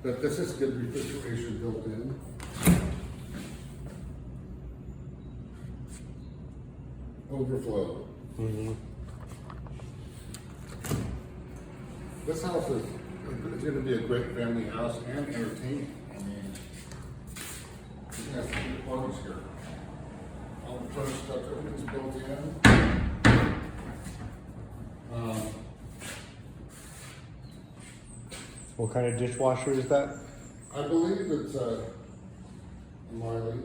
But this is good refrigeration built in. Overflow. This house is going to be a great family house and entertaining. I mean, you have some good parties here. All the furnished stuff, everything's built in. What kind of dishwasher is that? I believe it's a Miele.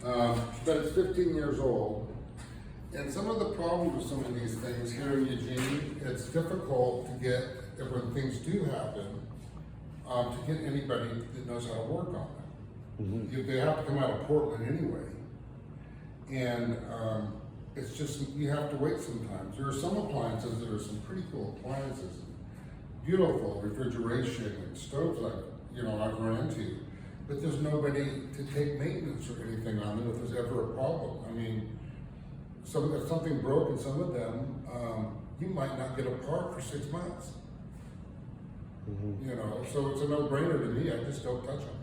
But it's 15 years old. And some of the problems with some of these things here in Eugene, it's difficult to get, when things do happen, to get anybody that knows how to work on them. They have to come out of Portland anyway. And it's just, you have to wait sometimes. There are some appliances that are some pretty cool appliances. Beautiful refrigeration and stoves I've run into. But there's nobody to take maintenance or anything on them if there's ever a problem. I mean, if something broke in some of them, you might not get a part for 6 months. So it's a no-brainer to me. I just don't touch them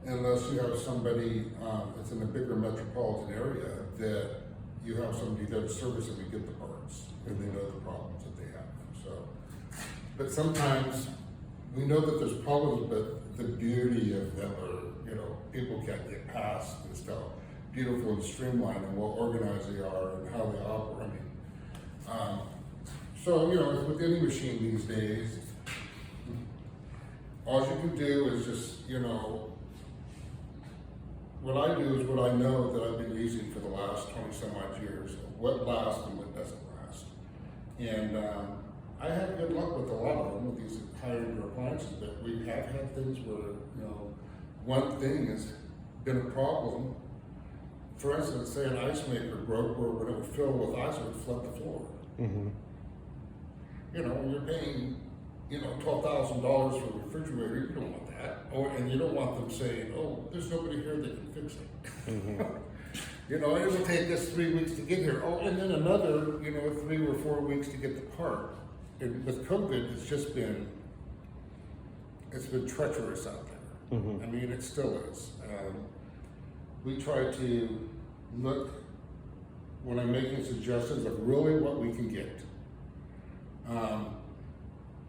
unless you have somebody that's in a bigger metropolitan area that you have somebody that's service and we get the parts and they know the problems that they have. So, but sometimes we know that there's problems, but the beauty of them are, people can't get past just how beautiful and streamlined and well organized they are and how they operate. With any machine these days, all you can do is just, what I do is what I know that I've been using for the last 20 some odd years, what lasts and what doesn't last. And I have good luck with a lot of them, with these higher-end appliances, but we have had things where, one thing has been a problem. For instance, say an ice maker broke where when it would fill with ice, it would flood the floor. When you're paying, $12,000 for a refrigerator, you don't want that. And you don't want them saying, oh, there's nobody here that can fix it. It will take us 3 weeks to get here. Oh, and then another, 3 or 4 weeks to get the part. And with COVID, it's been treacherous out there. I mean, it still is. We try to look, when I'm making suggestions, of really what we can get.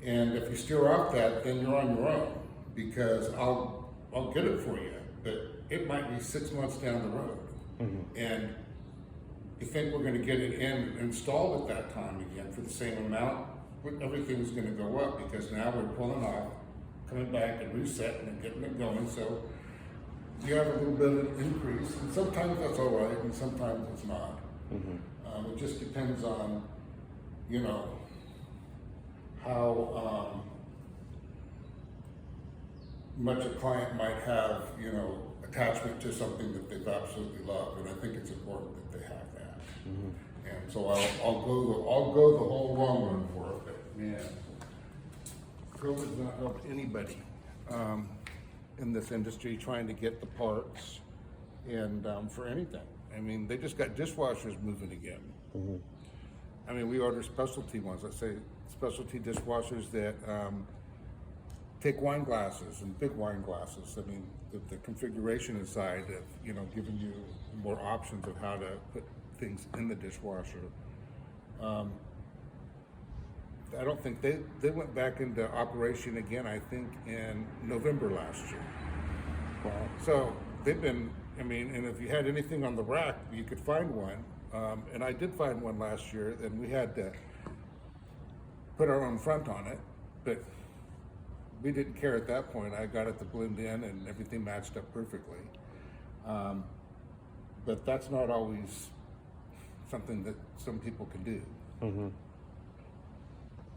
And if you steer off that, then you're on your own, because I'll get it for you, but it might be 6 months down the road. And you think we're going to get it installed at that time again for the same amount, everything's going to go up, because now we're pulling off, coming back and resetting and getting it going. So you have a little bit of increase, and sometimes that's all right, and sometimes it's not. It just depends on, how much a client might have, attachment to something that they've absolutely loved, and I think it's important that they have that. And so I'll go the whole long run for it. But man, COVID's not helped anybody in this industry trying to get the parts and for anything. I mean, they just got dishwashers moving again. I mean, we order specialty ones. Let's say specialty dishwashers that take wine glasses and big wine glasses. I mean, the configuration inside of, giving you more options of how to put things in the dishwasher. I don't think they went back into operation again, I think, in November last year. Wow. So they've been, and if you had anything on the rack, you could find one. And I did find one last year, and we had to put our own front on it, but we didn't care at that point. I got it to blend in, and everything matched up perfectly. But that's not always something that some people can do.